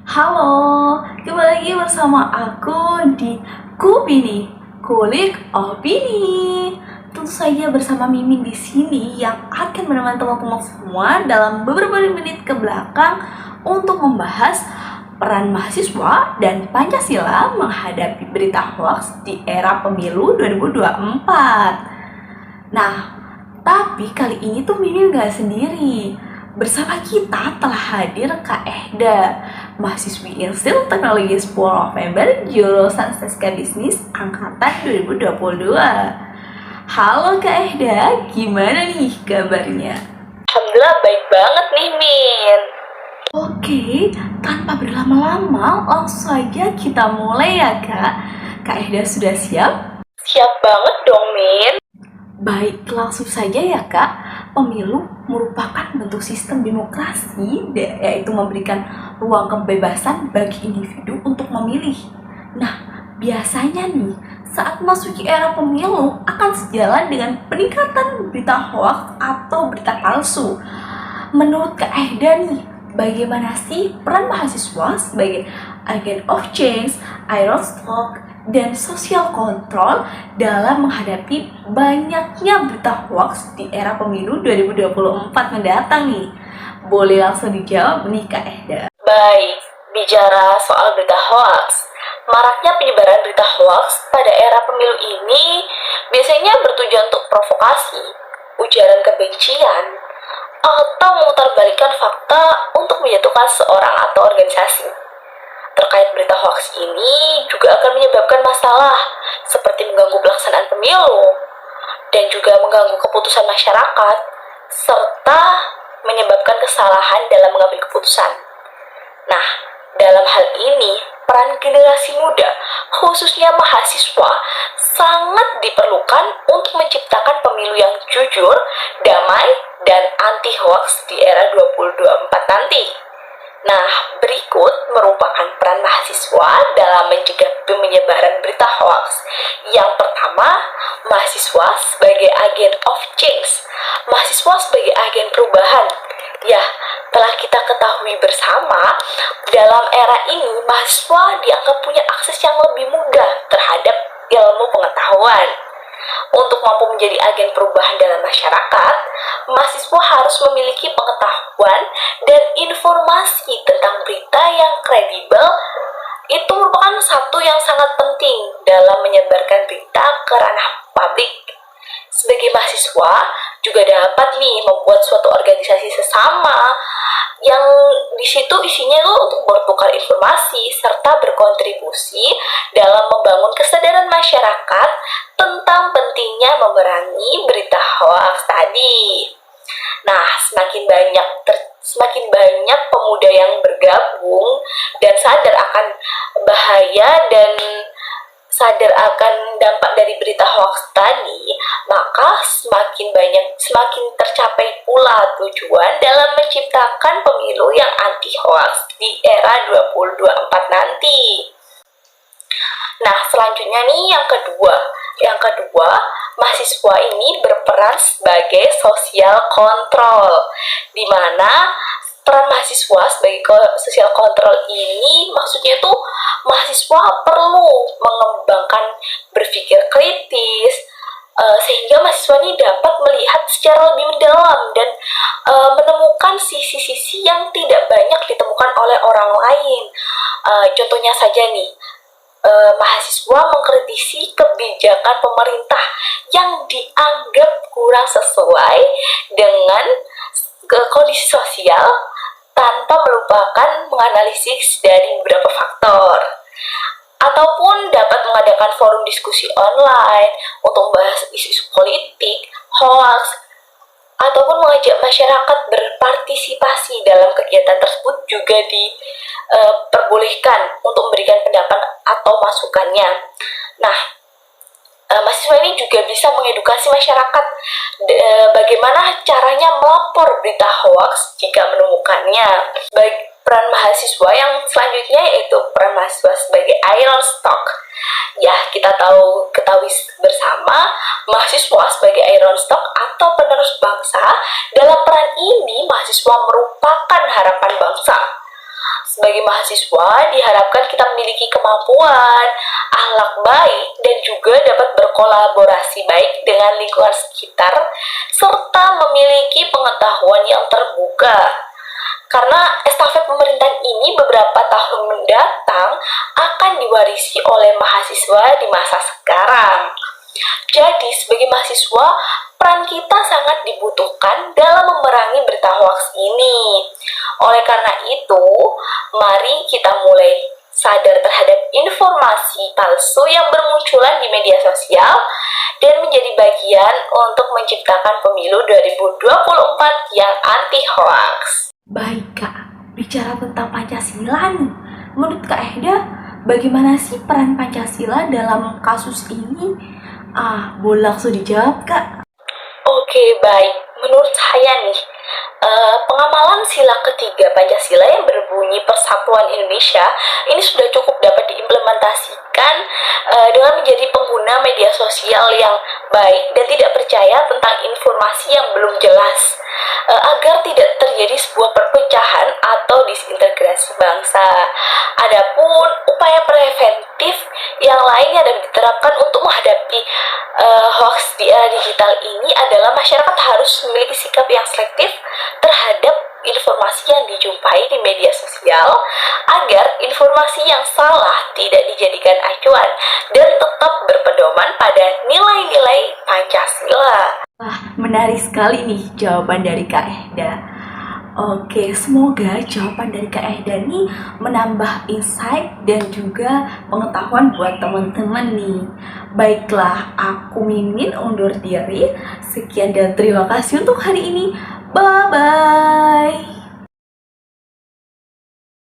Halo, kembali lagi bersama aku di Kupini, Kulik Opini. Tentu saja bersama Mimin di sini yang akan menemani teman-teman semua dalam beberapa menit ke belakang untuk membahas peran mahasiswa dan Pancasila menghadapi berita hoax di era pemilu 2024. Nah, tapi kali ini tuh Mimin gak sendiri. Bersama kita telah hadir Kak Ehda, mahasiswi Instil Teknologi 10 November, jurusan STESKA Bisnis Angkatan 2022. Halo Kak Ehda, gimana nih kabarnya? Alhamdulillah baik banget nih, Min. Oke, tanpa berlama-lama, langsung saja kita mulai ya Kak. Kak Ehda sudah siap? Siap banget dong, Min. Baik, langsung saja ya Kak. Pemilu merupakan bentuk sistem demokrasi, yaitu memberikan ruang kebebasan bagi individu untuk memilih. Nah, biasanya nih, saat memasuki era pemilu akan sejalan dengan peningkatan berita hoax atau berita palsu. Menurut Kak Ehda nih, bagaimana sih peran mahasiswa sebagai agent of change, iron stock, dan social control dalam menghadapi banyaknya berita hoax di era pemilu 2024 mendatang nih? Boleh langsung dijawab nih Kak Ehda. Baik, bicara soal berita hoax. Maraknya penyebaran berita hoax pada era pemilu ini biasanya bertujuan untuk provokasi, ujaran kebencian, atau memutarbalikkan fakta untuk menjatuhkan seorang atau organisasi. Terkait berita hoax ini juga akan menyebabkan masalah seperti mengganggu pelaksanaan pemilu dan juga mengganggu keputusan masyarakat serta menyebabkan kesalahan dalam mengambil keputusan. Nah, dalam hal ini peran generasi muda, khususnya mahasiswa, sangat diperlukan untuk menciptakan pemilu yang jujur, damai, dan anti hoax di era 2024 nanti. Nah, berikut merupakan peran mahasiswa dalam mencegah penyebaran berita hoax. Yang pertama, mahasiswa sebagai agen of change. Mahasiswa sebagai agen perubahan. Ya, telah kita ketahui bersama, dalam era ini mahasiswa dianggap punya akses yang lebih mudah terhadap ilmu pengetahuan. Untuk mampu menjadi agen perubahan dalam masyarakat, mahasiswa harus memiliki pengetahuan dan informasi tentang berita yang kredibel. Itu merupakan satu yang sangat penting dalam menyebarkan berita ke ranah publik. Sebagai mahasiswa, juga dapat nih membuat suatu organisasi sesama yang di situ isinya tuh untuk bertukar informasi serta berkontribusi dalam membangun kesadaran masyarakat tentang pentingnya memerangi berita hoax tadi. Nah, semakin banyak pemuda yang bergabung dan sadar akan bahaya dan sadar akan dampak dari berita hoax tadi, maka semakin tercapai pula tujuan dalam menciptakan pemilu yang anti hoax di era 2024 nanti. Nah, selanjutnya nih yang kedua. Yang kedua, mahasiswa ini berperan sebagai social control, di mana peran mahasiswa sebagai social control ini maksudnya tuh mahasiswa perlu mengembangkan berpikir kritis, sehingga mahasiswa ini dapat melihat secara lebih mendalam dan menemukan sisi-sisi yang tidak banyak ditemukan oleh orang lain. Contohnya saja nih, mahasiswa mengkritisi kebijakan pemerintah yang dianggap kurang sesuai dengan kondisi sosial tanpa melupakan menganalisis dari beberapa faktor. Ataupun dapat mengadakan forum diskusi online untuk membahas isu-isu politik, hoax, ataupun mengajak masyarakat berpartisipasi dalam kegiatan tersebut juga diperbolehkan untuk memberikan pendapat atau masukannya. Nah, mahasiswa ini juga bisa mengedukasi masyarakat bagaimana caranya melapor berita hoax jika menemukannya. Baik, peran mahasiswa yang selanjutnya yaitu peran mahasiswa sebagai iron stock. Ya, kita ketahui bersama, mahasiswa sebagai iron stock atau penerus bangsa. Dalam peran ini, mahasiswa merupakan harapan bangsa. Sebagai mahasiswa, diharapkan kita memiliki kemampuan, akhlak baik, dan juga dapat berkolaborasi baik dengan lingkungan sekitar, serta memiliki pengetahuan yang terbuka. Karena estafet pemerintahan ini beberapa tahun mendatang akan diwarisi oleh mahasiswa di masa sekarang. Jadi, sebagai mahasiswa, peran kita sangat dibutuhkan dalam memerangi berita hoax ini. Oleh karena itu, mari kita mulai sadar terhadap informasi palsu yang bermunculan di media sosial dan menjadi bagian untuk menciptakan pemilu 2024 yang anti hoax. Baik Kak, bicara tentang Pancasila nih, menurut Kak Ehda, bagaimana sih peran Pancasila dalam kasus ini? Boleh langsung dijawab Kak. Oke, baik. Menurut saya nih, pengamalan sila ketiga Pancasila yang berbunyi Persatuan Indonesia ini sudah cukup dapat diimplementasikan dengan menjadi pengguna media sosial yang baik dan tidak percaya tentang informasi yang belum jelas, agar tidak terjadi sebuah perpecahan atau disintegrasi bangsa. Adapun upaya preventif yang lain yang dapat diterapkan untuk menghadapi hoax di era digital ini adalah masyarakat harus memiliki sikap yang selektif terhadap informasi yang dijumpai di media sosial agar informasi yang salah tidak dijadikan acuan dan tetap berpedoman pada nilai-nilai Pancasila. Wah, menarik sekali nih jawaban dari Kak Ehda. Oke, semoga jawaban dari Kak Ehda nih menambah insight dan juga pengetahuan buat teman-teman nih. Baiklah, aku Mimin undur diri. Sekian dan terima kasih untuk hari ini. Bye-bye.